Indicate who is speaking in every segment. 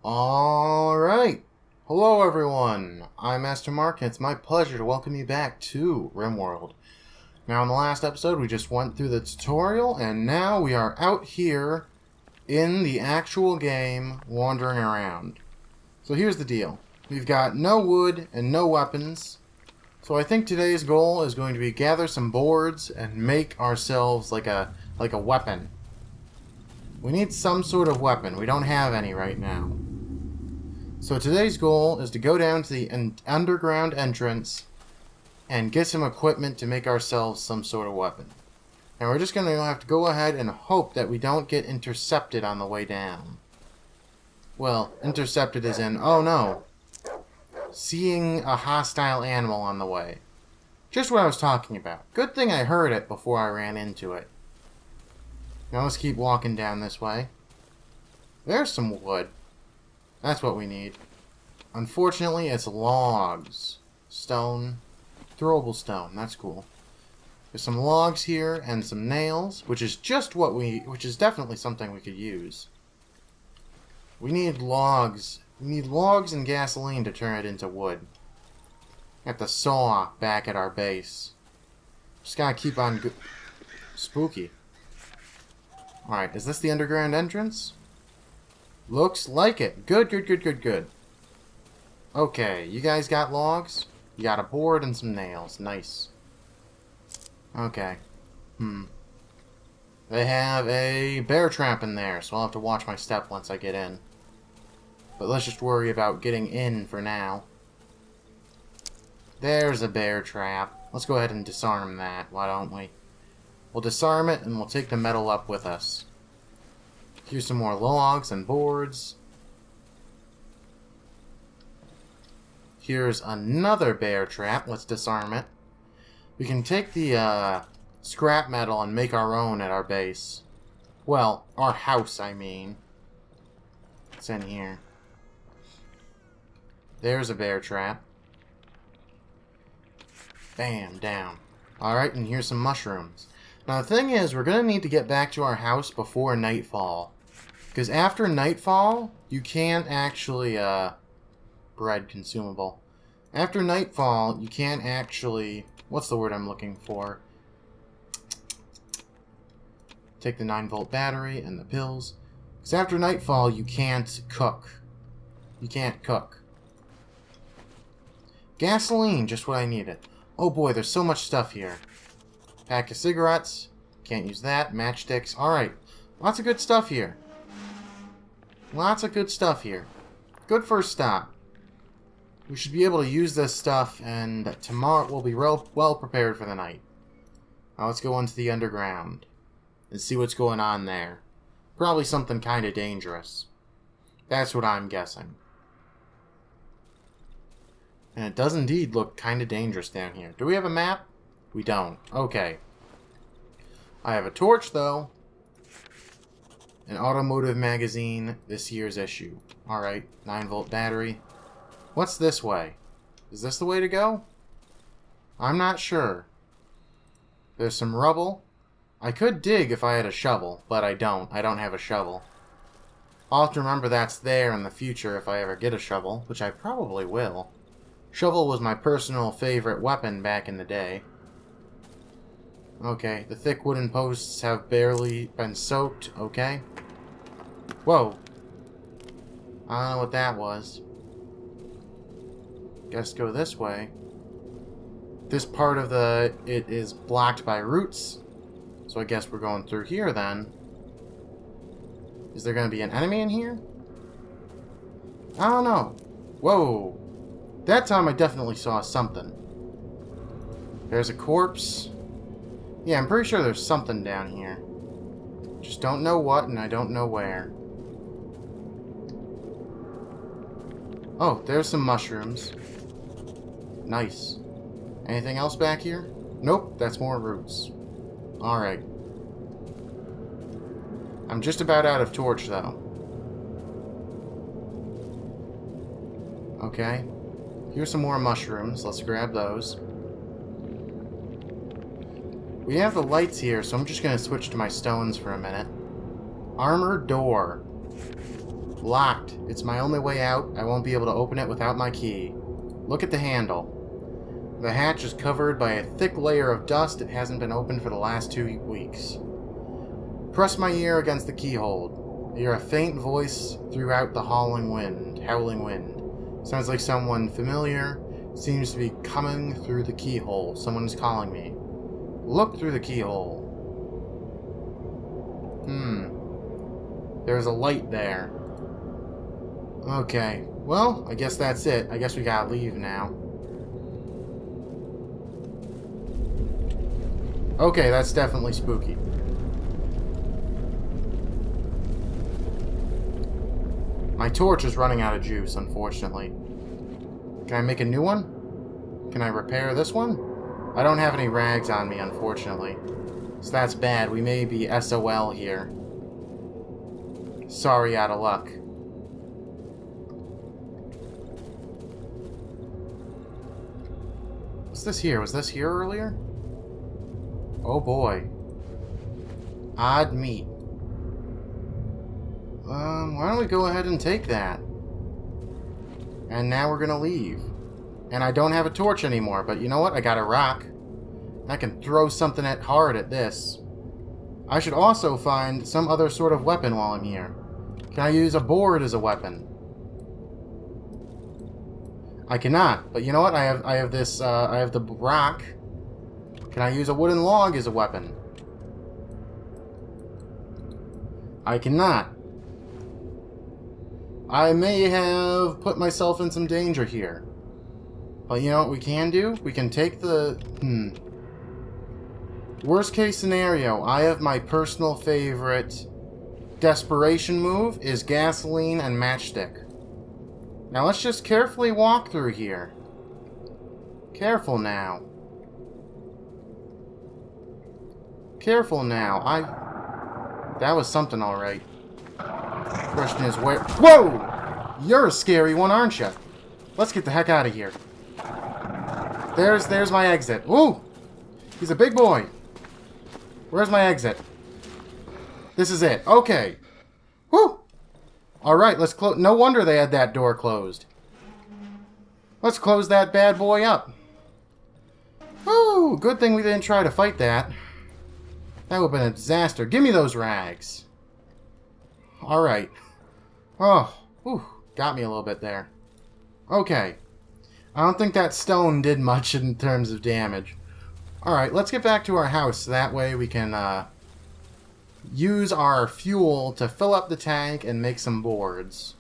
Speaker 1: Alright. Hello everyone. I'm Mastermark and it's my pleasure to welcome you back to RimWorld. Now in the last episode we just went through the tutorial and now we are out here in the actual game wandering around. So here's the deal. We've got no wood and no weapons. So I think today's goal is going to be gather some boards and make ourselves like a weapon. We need some sort of weapon. We don't have any right now. So today's goal is to go down to the underground entrance and get some equipment to make ourselves some sort of weapon. And we're just going to have to go ahead and hope that we don't get intercepted on the way down. Well, intercepted as in, oh no, seeing a hostile animal on the way. Just what I was talking about. Good thing I heard it before I ran into it. Now let's keep walking down this way. There's some wood. That's what we need. Unfortunately, it's logs. Stone. Throwable stone. That's cool. There's some logs here and some nails, which is definitely something we could use. We need logs. We need logs and gasoline to turn it into wood. Got the saw back at our base. Just gotta keep on spooky. Alright, is this the underground entrance? Looks like it. Good. Okay, you guys got logs? You got a board and some nails. Nice. Okay. They have a bear trap in there, so I'll have to watch my step once I get in. But let's just worry about getting in for now. There's a bear trap. Let's go ahead and disarm that, why don't we? We'll disarm it and we'll take the metal up with us. Here's some more logs and boards. Here's another bear trap. Let's disarm it. We can take the scrap metal and make our own at our base. Well, our house, I mean. What's in here? There's a bear trap. Bam, down. Alright, and here's some mushrooms. Now the thing is, we're going to need to get back to our house before nightfall. Because after nightfall, you can't actually, bread consumable. After nightfall, you can't actually, what's the word I'm looking for? Take the 9-volt battery and the pills. Because after nightfall, you can't cook. You can't cook. Gasoline, just what I needed. Oh boy, there's so much stuff here. Pack of cigarettes. Can't use that. Matchsticks. Alright. Lots of good stuff here. Lots of good stuff here. Good first stop. We should be able to use this stuff, and tomorrow we'll be well prepared for the night. Now let's go into the underground and see what's going on there. Probably something kind of dangerous. That's what I'm guessing. And it does indeed look kind of dangerous down here. Do we have a map? We don't. Okay. I have a torch, though. An automotive magazine, this year's issue. Alright, 9-volt battery. What's this way? Is this the way to go? I'm not sure. There's some rubble. I could dig if I had a shovel, but I don't. I don't have a shovel. I'll have to remember that's there in the future if I ever get a shovel, which I probably will. Shovel was my personal favorite weapon back in the day. Okay, the thick wooden posts have barely been soaked. Okay. Whoa. I don't know what that was. Guess go this way. This part of it is blocked by roots. So I guess we're going through here then. Is there going to be an enemy in here? I don't know. Whoa. That time I definitely saw something. There's a corpse. Yeah, I'm pretty sure there's something down here. Just don't know what, and I don't know where. Oh, there's some mushrooms. Nice. Anything else back here? Nope, that's more roots. Alright. I'm just about out of torch, though. Okay. Here's some more mushrooms. Let's grab those. We have the lights here, so I'm just going to switch to my stones for a minute. Armored door. Locked. It's my only way out. I won't be able to open it without my key. Look at the handle. The hatch is covered by a thick layer of dust. It hasn't been opened for the last 2 weeks. Press my ear against the keyhole. I hear a faint voice throughout the howling wind. Sounds like someone familiar. Seems to be coming through the keyhole. Someone's calling me. Look through the keyhole. There's a light there. Okay. Well, I guess that's it. I guess we gotta leave now. Okay, that's definitely spooky. My torch is running out of juice, unfortunately. Can I make a new one? Can I repair this one? I don't have any rags on me, unfortunately. So that's bad. We may be SOL here. Sorry, out of luck. What's this here? Was this here earlier? Oh boy. Odd meat. Why don't we go ahead and take that? And now we're gonna leave. And I don't have a torch anymore, but you know what? I got a rock. I can throw something hard at this. I should also find some other sort of weapon while I'm here. Can I use a board as a weapon? I cannot, but you know what? I have this, I have the rock. Can I use a wooden log as a weapon? I cannot. I may have put myself in some danger here. But you know what we can do? We can take the... Worst case scenario, I have my personal favorite desperation move is gasoline and matchstick. Now let's just carefully walk through here. Careful now. Careful now. That was something alright. Question is where... Whoa! You're a scary one, aren't you? Let's get the heck out of here. There's my exit. Ooh! He's a big boy. Where's my exit? This is it. Okay. Woo! Alright, let's close... No wonder they had that door closed. Let's close that bad boy up. Woo! Good thing we didn't try to fight that. That would have been a disaster. Give me those rags. Alright. Oh, whew, got me a little bit there. Okay. I don't think that stone did much in terms of damage. Alright, let's get back to our house. That way we can use our fuel to fill up the tank and make some boards.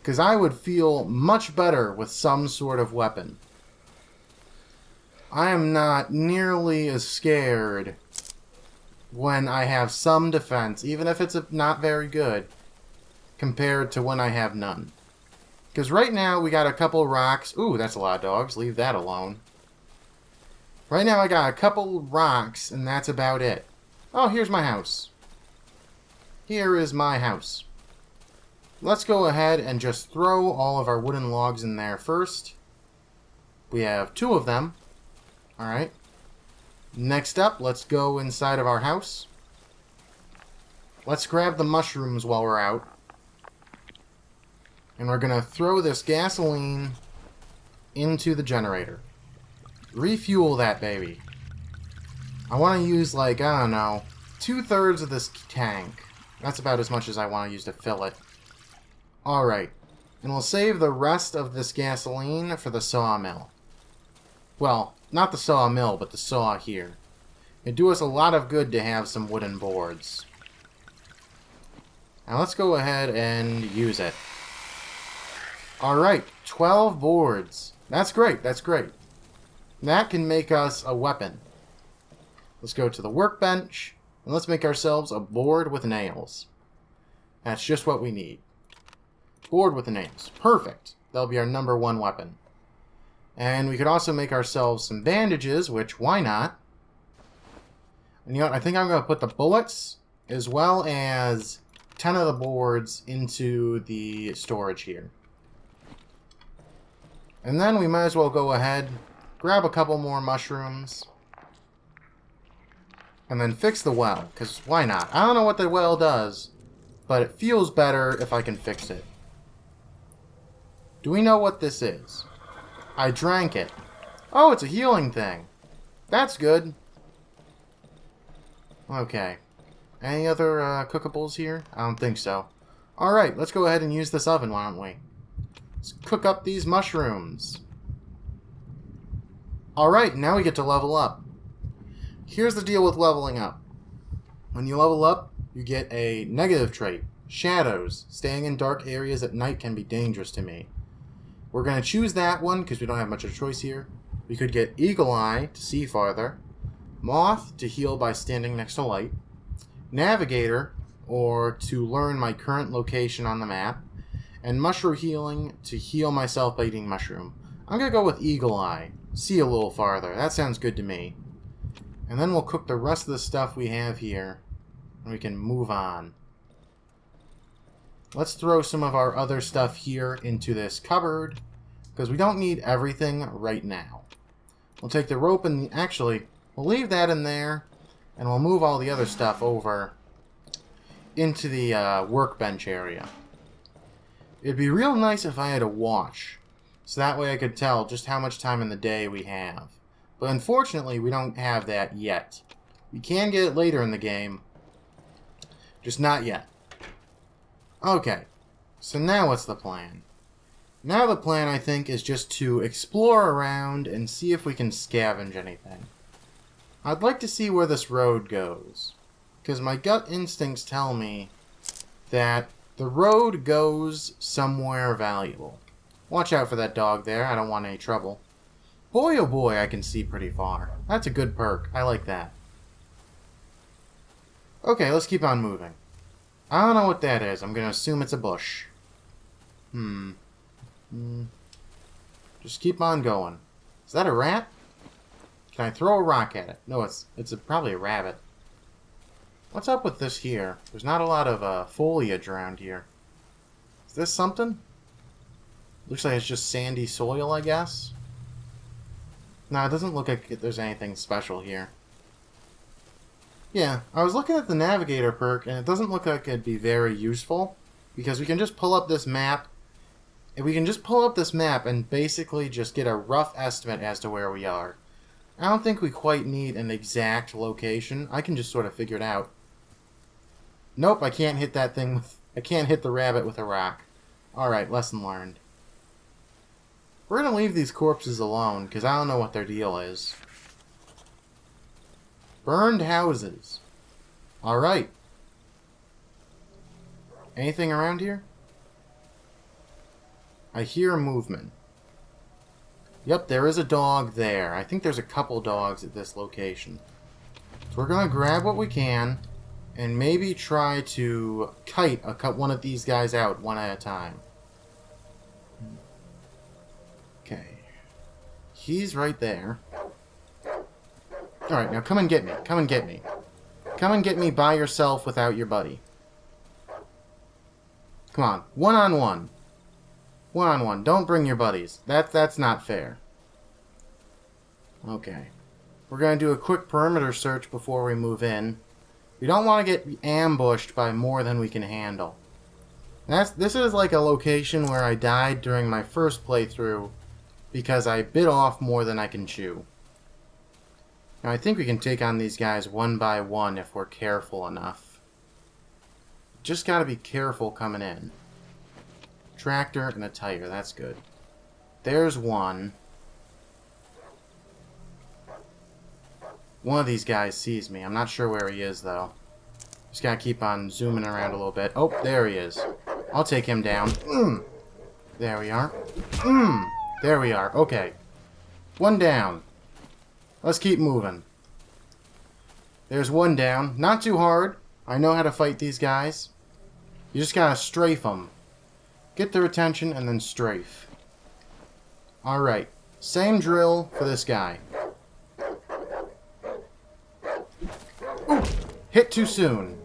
Speaker 1: Because I would feel much better with some sort of weapon. I am not nearly as scared when I have some defense, even if it's not very good, compared to when I have none. Because right now we got a couple rocks. Ooh, that's a lot of dogs. Leave that alone. Right now I got a couple rocks, and that's about it. Oh, here's my house. Here is my house. Let's go ahead and just throw all of our wooden logs in there first. We have 2 of them. Alright. Next up, let's go inside of our house. Let's grab the mushrooms while we're out. And we're going to throw this gasoline into the generator. Refuel that baby. I want to use, like, I don't know, 2/3 of this tank. That's about as much as I want to use to fill it. Alright. And we'll save the rest of this gasoline for the sawmill. Well, not the sawmill, but the saw here. It'd do us a lot of good to have some wooden boards. Now let's go ahead and use it. Alright, 12 boards. That's great, that's great. That can make us a weapon. Let's go to the workbench, and let's make ourselves a board with nails. That's just what we need. Board with nails. Perfect. That'll be our #1 weapon. And we could also make ourselves some bandages, which, why not? And you know what, I think I'm going to put the bullets, as well as 10 of the boards, into the storage here. And then we might as well go ahead, grab a couple more mushrooms, and then fix the well, because why not? I don't know what the well does, but it feels better if I can fix it. Do we know what this is? I drank it. Oh, it's a healing thing. That's good. Okay. Any other cookables here? I don't think so. Alright, let's go ahead and use this oven, why don't we? Let's cook up these mushrooms. Alright, now we get to level up. Here's the deal with leveling up. When you level up, you get a negative trait. Shadows. Staying in dark areas at night can be dangerous to me. We're going to choose that one because we don't have much of a choice here. We could get Eagle Eye to see farther. Moth to heal by standing next to light. Navigator, or to learn my current location on the map. And Mushroom Healing to heal myself by eating mushroom. I'm going to go with Eagle Eye. See a little farther. That sounds good to me. And then we'll cook the rest of the stuff we have here. And we can move on. Let's throw some of our other stuff here into this cupboard. Because we don't need everything right now. We'll take the rope and... Actually, we'll leave that in there. And we'll move all the other stuff over into the workbench area. It'd be real nice if I had a watch. So that way I could tell just how much time in the day we have. But unfortunately, we don't have that yet. We can get it later in the game. Just not yet. Okay. So now what's the plan? Now the plan, I think, is just to explore around and see if we can scavenge anything. I'd like to see where this road goes. Because my gut instincts tell me that the road goes somewhere valuable. Watch out for that dog there. I don't want any trouble. Boy, oh boy, I can see pretty far. That's a good perk. I like that. Okay, let's keep on moving. I don't know what that is. I'm going to assume it's a bush. Just keep on going. Is that a rat? Can I throw a rock at it? No, it's probably a rabbit. What's up with this here? There's not a lot of foliage around here. Is this something? Looks like it's just sandy soil, I guess. No, it doesn't look like there's anything special here. Yeah, I was looking at the Navigator perk, and it doesn't look like it'd be very useful. Because we can just pull up this map. And we can just pull up this map and basically just get a rough estimate as to where we are. I don't think we quite need an exact location. I can just sort of figure it out. Nope, I can't hit that thing with... I can't hit the rabbit with a rock. Alright, lesson learned. We're going to leave these corpses alone, because I don't know what their deal is. Burned houses. Alright. Anything around here? I hear movement. Yep, there is a dog there. I think there's a couple dogs at this location. So we're going to grab what we can and maybe try to kite one of these guys out one at a time. Okay. He's right there. Alright, now come and get me. Come and get me. Come and get me by yourself without your buddy. Come on. One-on-one. One-on-one. Don't bring your buddies. That's not fair. Okay. We're going to do a quick perimeter search before we move in. We don't want to get ambushed by more than we can handle. This is like a location where I died during my first playthrough because I bit off more than I can chew. Now I think we can take on these guys one by one if we're careful enough. Just gotta be careful coming in. Tractor and a tire, that's good. There's one. One of these guys sees me. I'm not sure where he is, though. Just gotta keep on zooming around a little bit. Oh, there he is. I'll take him down. There we are. There we are. Okay. One down. Let's keep moving. There's one down. Not too hard. I know how to fight these guys. You just gotta strafe them. Get their attention and then strafe. Alright. Same drill for this guy. Ooh, hit too soon.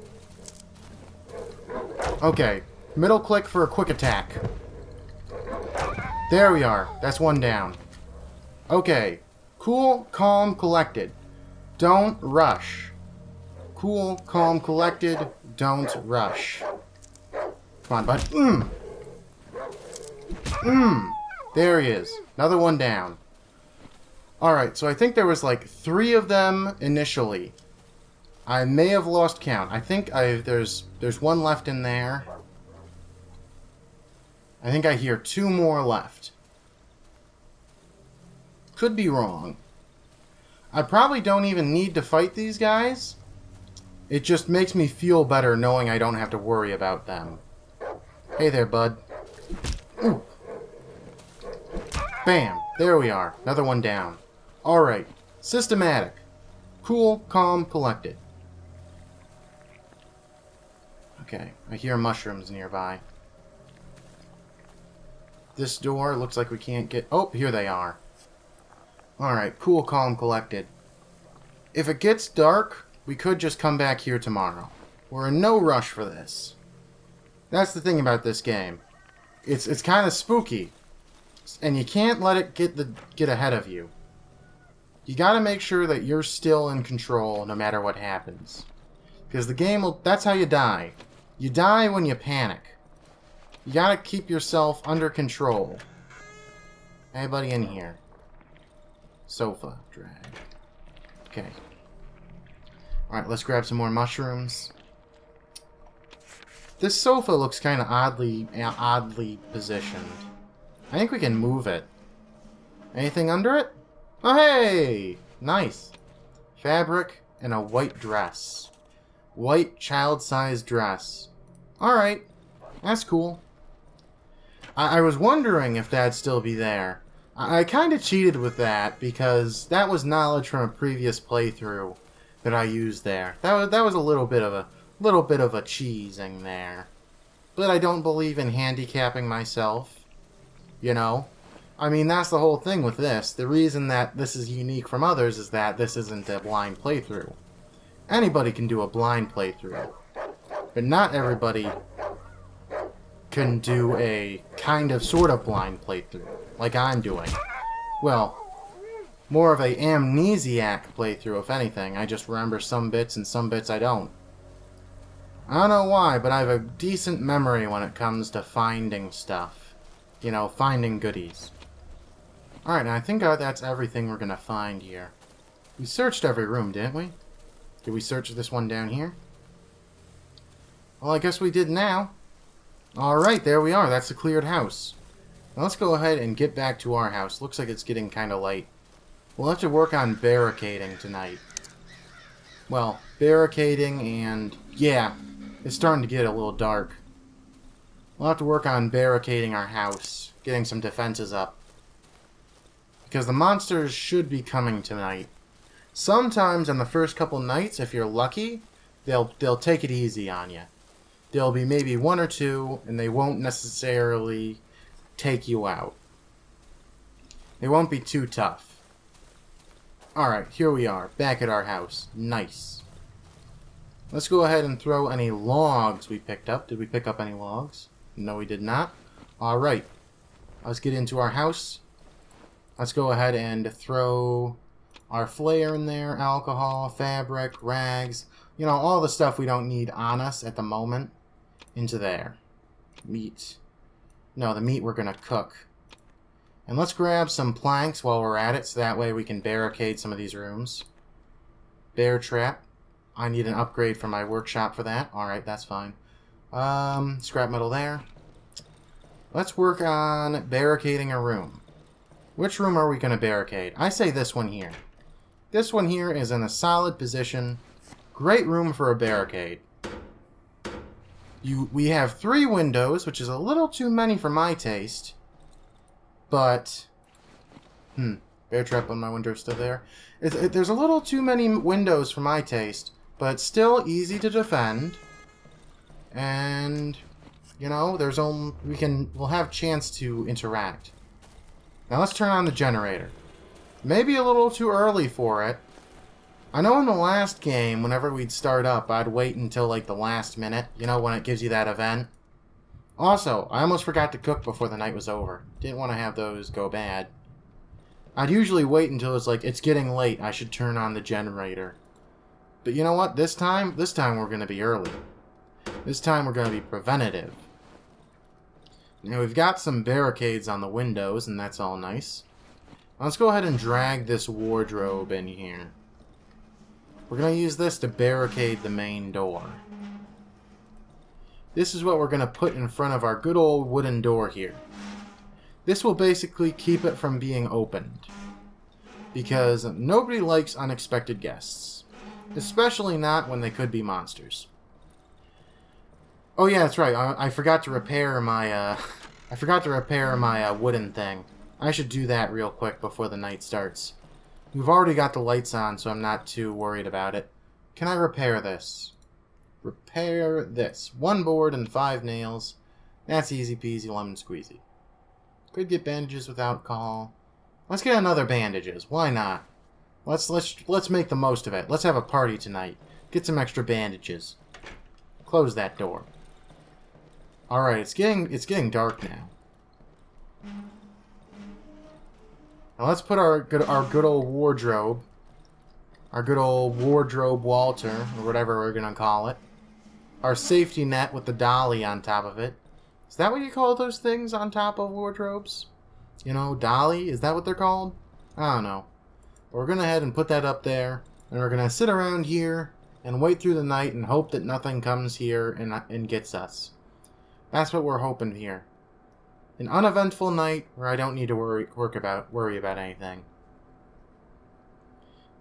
Speaker 1: Okay. Middle click for a quick attack. There we are. That's one down. Okay. Cool, calm, collected. Don't rush. Cool, calm, collected. Don't rush. Come on, bud. There he is. Another one down. Alright, so I think there was like 3 of them initially. I may have lost count. I think there's one left in there. I think I hear 2 more left. Could be wrong. I probably don't even need to fight these guys. It just makes me feel better knowing I don't have to worry about them. Hey there, bud. Ooh. Bam! There we are. Another one down. Alright. Systematic. Cool, calm, collected. Okay. I hear mushrooms nearby. This door looks like we can't get... Oh, here they are. Alright. Cool, calm, collected. If it gets dark, we could just come back here tomorrow. We're in no rush for this. That's the thing about this game. It's kind of spooky. And you can't let it get ahead of you. You gotta make sure that you're still in control no matter what happens. Because the game will... That's how you die. You die when you panic. You gotta keep yourself under control. Anybody in here? Sofa. Drag. Okay. Alright, let's grab some more mushrooms. This sofa looks kind of oddly positioned. I think we can move it. Anything under it? Oh, hey! Nice. Fabric and a white dress. White child-sized dress. Alright. That's cool. I was wondering if that'd still be there. I kind of cheated with that because that was knowledge from a previous playthrough that I used there. That was a little bit of a cheesing there. But I don't believe in handicapping myself. You know? I mean, that's the whole thing with this. The reason that this is unique from others is that this isn't a blind playthrough. Anybody can do a blind playthrough. But not everybody can do a kind of sort of blind playthrough. Like I'm doing. Well, more of a amnesiac playthrough, if anything. I just remember some bits and some bits I don't. I don't know why, but I have a decent memory when it comes to finding stuff. You know, finding goodies. Alright, now I think that's everything we're gonna find here. We searched every room, didn't we? Did we search this one down here? Well, I guess we did now. Alright, there we are. That's the cleared house. Now let's go ahead and get back to our house. Looks like it's getting kind of late. We'll have to work on barricading tonight. Well, barricading and... yeah, it's starting to get a little dark. We'll have to work on barricading our house, getting some defenses up. Because the monsters should be coming tonight. Sometimes on the first couple nights, if you're lucky, they'll take it easy on you. There'll be maybe 1 or 2, and they won't necessarily take you out. They won't be too tough. Alright, here we are, back at our house. Nice. Let's go ahead and throw any logs we picked up. Did we pick up any logs? No, we did not. Alright. Let's get into our house. Let's go ahead and throw our flare in there. Alcohol, fabric, rags. You know, all the stuff we don't need on us at the moment. Into there. Meat. No, the meat we're going to cook. And let's grab some planks while we're at it, so that way we can barricade some of these rooms. Bear trap. I need an upgrade for my workshop for that. Alright, that's fine. Scrap metal there. Let's work on barricading a room. Which room are we going to barricade? I say this one here. This one here is in a solid position. Great room for a barricade. We have 3 windows, which is a little too many for my taste. But... bear trap on my window still there. There's a little too many windows for my taste, but still easy to defend. And, you know, we'll have chance to interact. Now let's turn on the generator. Maybe a little too early for it. I know in the last game, whenever we'd start up, I'd wait until like the last minute, you know, when it gives you that event. Also, I almost forgot to cook before the night was over. Didn't want to have those go bad. I'd usually wait until it's like, it's getting late, I should turn on the generator. But you know what? This time we're going to be early. This time we're going to be preventative. Now we've got some barricades on the windows, and that's all nice. Let's go ahead and drag this wardrobe in here. We're going to use this to barricade the main door. This is what we're going to put in front of our good old wooden door here. This will basically keep it from being opened. Because nobody likes unexpected guests. Especially not when they could be monsters. Oh yeah, that's right. I forgot to repair my wooden thing. I should do that real quick before the night starts. We've already got the lights on, so I'm not too worried about it. Can I repair this? Repair this. 1 board and 5 nails. That's easy peasy lemon squeezy. Could get bandages without call. Let's get another bandages. Why not? Let's make the most of it. Let's have a party tonight. Get some extra bandages. Close that door. All right, it's getting dark now. Now let's put our good old wardrobe, Walter, or whatever we're gonna call it. Our safety net with the dolly on top of it. Is that what you call those things on top of wardrobes? You know, dolly? Is that what they're called? I don't know. We're gonna head and put that up there, and we're gonna sit around here and wait through the night and hope that nothing comes here and gets us. That's what we're hoping here. An uneventful night where I don't need to worry about anything.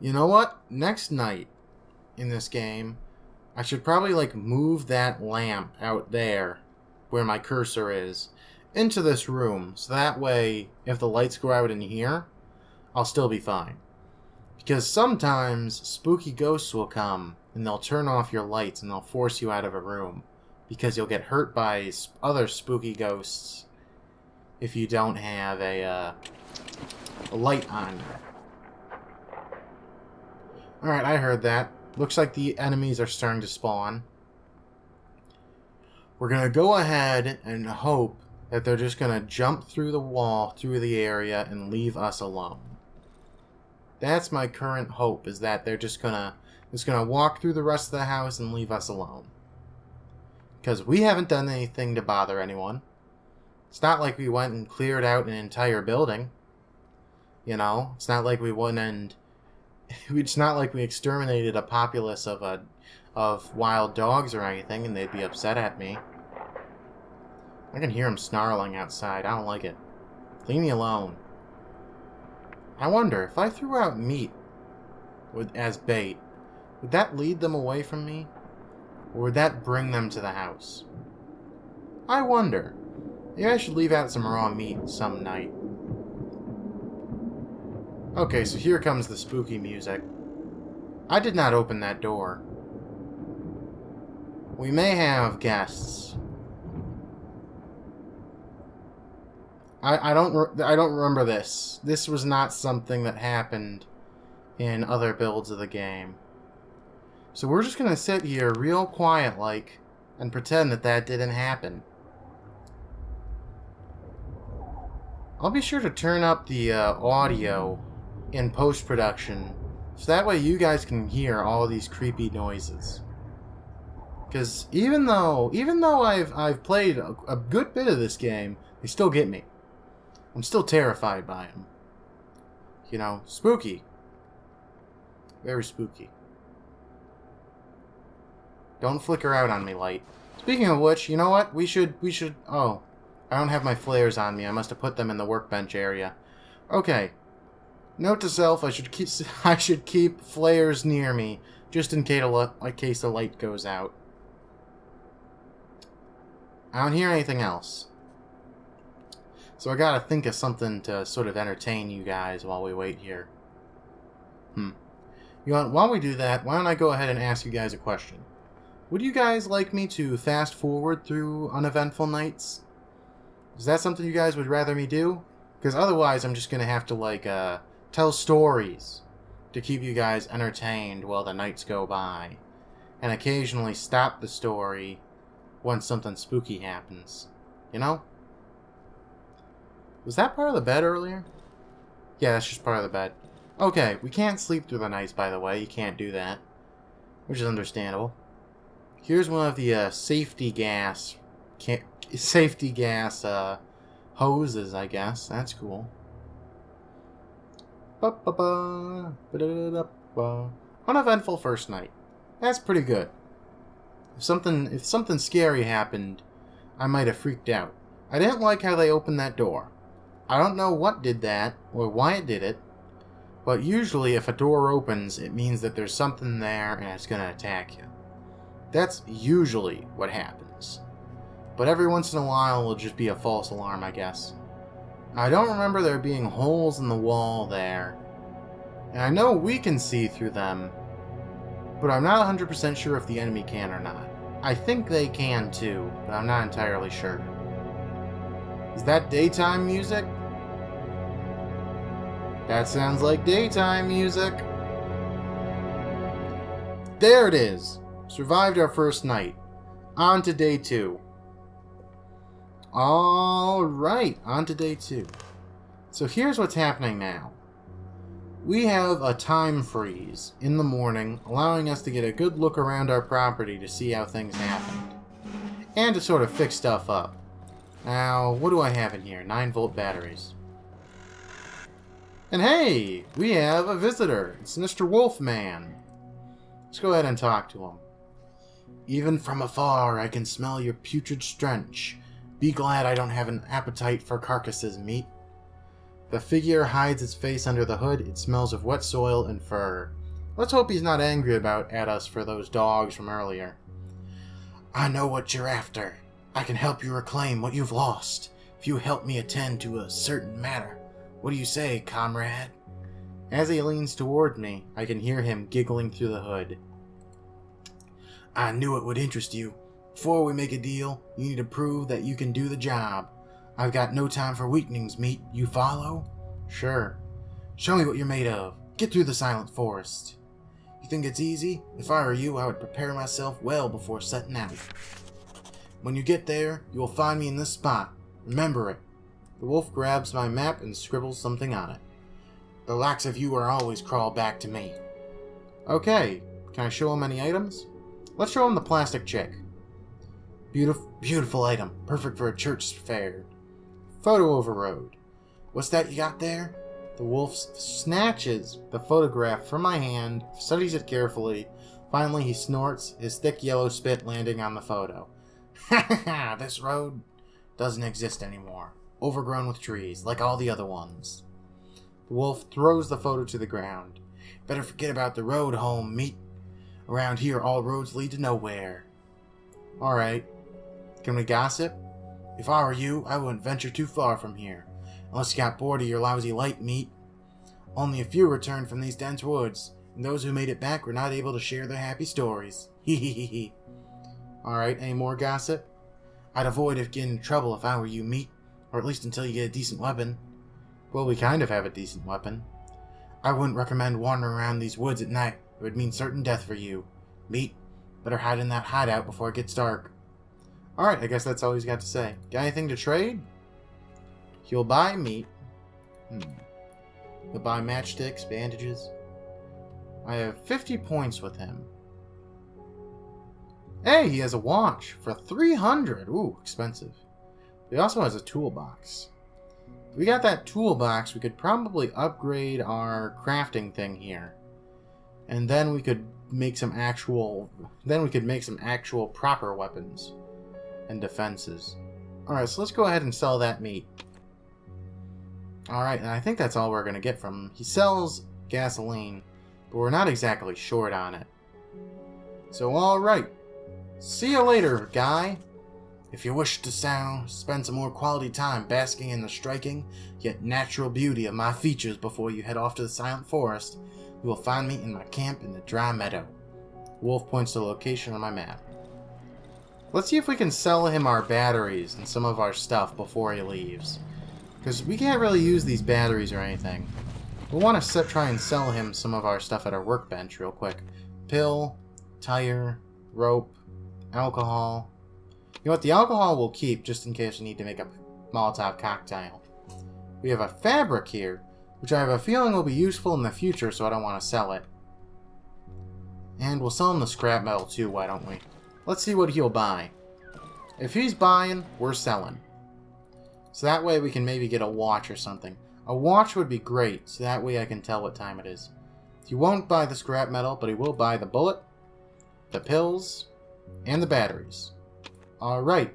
Speaker 1: You know what? Next night in this game, I should probably move that lamp out there where my cursor is into this room, so that way if the lights go out in here, I'll still be fine. Because sometimes spooky ghosts will come and they'll turn off your lights and they'll force you out of a room because you'll get hurt by other spooky ghosts if you don't have a light on you. Alright, I heard that. Looks like the enemies are starting to spawn. We're going to go ahead and hope that they're just going to jump through the wall, through the area, and leave us alone. That's my current hope, is that they're just going to walk through the rest of the house and leave us alone. Because we haven't done anything to bother anyone. It's not like we went and cleared out an entire building. You know, it's not like we went and it's not like we exterminated a populace of wild dogs or anything, and they'd be upset at me. I can hear them snarling outside. I don't like it. Leave me alone. I wonder, if I threw out meat as bait, would that lead them away from me? Or would that bring them to the house? I wonder. Maybe I should leave out some raw meat some night. Okay, so here comes the spooky music. I did not open that door. We may have guests. I don't remember this. This was not something that happened in other builds of the game. So we're just gonna sit here real quiet like and pretend that didn't happen. I'll be sure to turn up the audio in post-production so that way you guys can hear all these creepy noises. Because even though I've played a good bit of this game, they still get me. I'm still terrified by them. You know, spooky. Very spooky. Don't flicker out on me, light. Speaking of which, you know what? We should... Oh, I don't have my flares on me. I must have put them in the workbench area. Okay. Note to self, I should keep flares near me, just in case the light goes out. I don't hear anything else. So I gotta think of something to sort of entertain you guys while we wait here. You know, while we do that, why don't I go ahead and ask you guys a question? Would you guys like me to fast forward through uneventful nights? Is that something you guys would rather me do? Because otherwise I'm just gonna have to, tell stories to keep you guys entertained while the nights go by. And occasionally stop the story when something spooky happens. You know? Was that part of the bed earlier? Yeah, that's just part of the bed. Okay, we can't sleep through the nights, by the way. You can't do that. Which is understandable. Here's one of the safety gas safety gas hoses, I guess. That's cool. Uneventful first night. That's pretty good. If something scary happened, I might have freaked out. I didn't like how they opened that door. I don't know what did that, or why it did it, but usually if a door opens, it means that there's something there and it's going to attack you. That's usually what happens. But every once in a while, it'll just be a false alarm, I guess. I don't remember there being holes in the wall there. And I know we can see through them, but I'm not 100% sure if the enemy can or not. I think they can too, but I'm not entirely sure. Is that daytime music? That sounds like daytime music. There it is. Survived our first night. On to day 2. Alright, on to day 2. So here's what's happening now. We have a time freeze in the morning, allowing us to get a good look around our property to see how things happened. And to sort of fix stuff up. Now, what do I have in here? 9-volt batteries. And hey, we have a visitor. It's Mr. Wolfman. Let's go ahead and talk to him. Even from afar, I can smell your putrid stench. Be glad I don't have an appetite for carcasses, meat. The figure hides its face under the hood. It smells of wet soil and fur. Let's hope he's not angry at us for those dogs from earlier. I know what you're after. I can help you reclaim what you've lost, if you help me attend to a certain matter. What do you say, comrade? As he leans toward me, I can hear him giggling through the hood. I knew it would interest you. Before we make a deal, you need to prove that you can do the job. I've got no time for weakenings, meat. You follow? Sure. Show me what you're made of. Get through the silent forest. You think it's easy? If I were you, I would prepare myself well before setting out. When you get there, you will find me in this spot. Remember it. The wolf grabs my map and scribbles something on it. The likes of you are always crawl back to me. Okay. Can I show him any items? Let's show him the plastic chick. Beautiful item. Perfect for a church fair. Photo overload. What's that you got there? The wolf snatches the photograph from my hand, studies it carefully. Finally, he snorts, his thick yellow spit landing on the photo. Ha ha ha! This road doesn't exist anymore. Overgrown with trees, like all the other ones. The wolf throws the photo to the ground. Better forget about the road home, meat. Around here, all roads lead to nowhere. Alright. Can we gossip? If I were you, I wouldn't venture too far from here. Unless you got bored of your lousy light, meat. Only a few returned from these dense woods, and those who made it back were not able to share their happy stories. Hee hee hee hee. Alright, any more gossip? I'd avoid getting in trouble if I were you, meat. Or at least until you get a decent weapon. Well, we kind of have a decent weapon. I wouldn't recommend wandering around these woods at night. It would mean certain death for you. Meat, better hide in that hideout before it gets dark. Alright, I guess that's all he's got to say. Got anything to trade? He'll buy meat. He'll buy matchsticks, bandages. I have 50 points with him. Hey, he has a watch for 300. Ooh, expensive. He also has a toolbox. If we got that toolbox, we could probably upgrade our crafting thing here. And then we could make some actual proper weapons and defenses. Alright, so let's go ahead and sell that meat. Alright, and I think that's all we're going to get from him. He sells gasoline, but we're not exactly short on it. So alright. See you later, guy. If you wish to spend some more quality time basking in the striking, yet natural beauty of my features before you head off to the silent forest, you will find me in my camp in the dry meadow. Wolf points to the location on my map. Let's see if we can sell him our batteries and some of our stuff before he leaves. Because we can't really use these batteries or anything. We'll want to try and sell him some of our stuff at our workbench real quick. Pill, tire, rope, alcohol. You know what, the alcohol we'll keep just in case we need to make a Molotov cocktail. We have a fabric here, which I have a feeling will be useful in the future, so I don't want to sell it. And we'll sell him the scrap metal too, why don't we? Let's see what he'll buy. If he's buying, we're selling. So that way we can maybe get a watch or something. A watch would be great, so that way I can tell what time it is. He won't buy the scrap metal, but he will buy the bullet, the pills, and the batteries. Alright.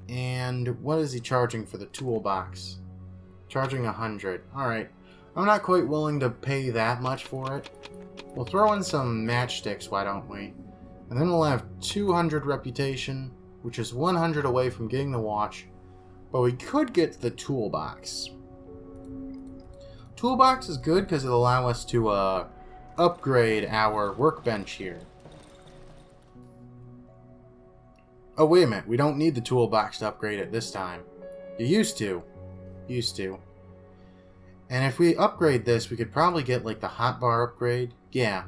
Speaker 1: And what is he charging for the toolbox? Charging 100. Alright. I'm not quite willing to pay that much for it. We'll throw in some matchsticks, why don't we? And then we'll have 200 reputation, which is 100 away from getting the watch. But we could get the toolbox. Toolbox is good because it'll allow us to upgrade our workbench here. Oh, wait a minute. We don't need the toolbox to upgrade it this time. You used to. And if we upgrade this, we could probably get, like, the hotbar upgrade. Yeah.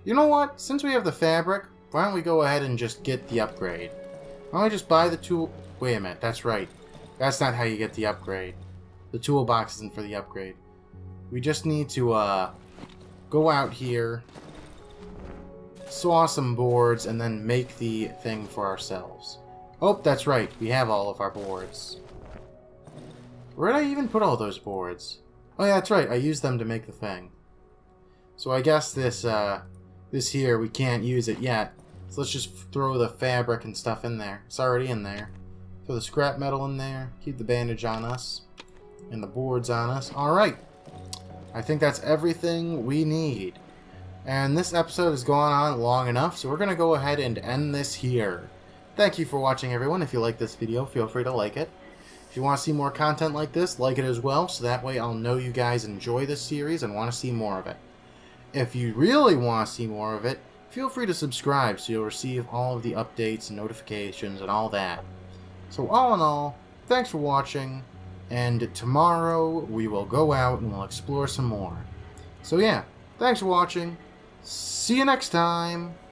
Speaker 1: You know what? Since we have the fabric, why don't we go ahead and just get the upgrade? Why don't we just buy the tool... Wait a minute. That's right. That's not how you get the upgrade. The toolbox isn't for the upgrade. We just need to, go out here, saw some boards, and then make the thing for ourselves. Oh, that's right. We have all of our boards. Where did I even put all those boards? Oh, yeah, that's right. I used them to make the thing. So I guess this here, we can't use it yet. So let's just throw the fabric and stuff in there. It's already in there. Throw the scrap metal in there. Keep the bandage on us. And the boards on us. Alright. I think that's everything we need. And this episode has gone on long enough, so we're going to go ahead and end this here. Thank you for watching, everyone. If you like this video, feel free to like it. If you want to see more content like this, like it as well, so that way I'll know you guys enjoy this series and want to see more of it. If you really want to see more of it, feel free to subscribe so you'll receive all of the updates and notifications and all that. So all in all, thanks for watching, and tomorrow we will go out and we'll explore some more. So yeah, thanks for watching. See you next time.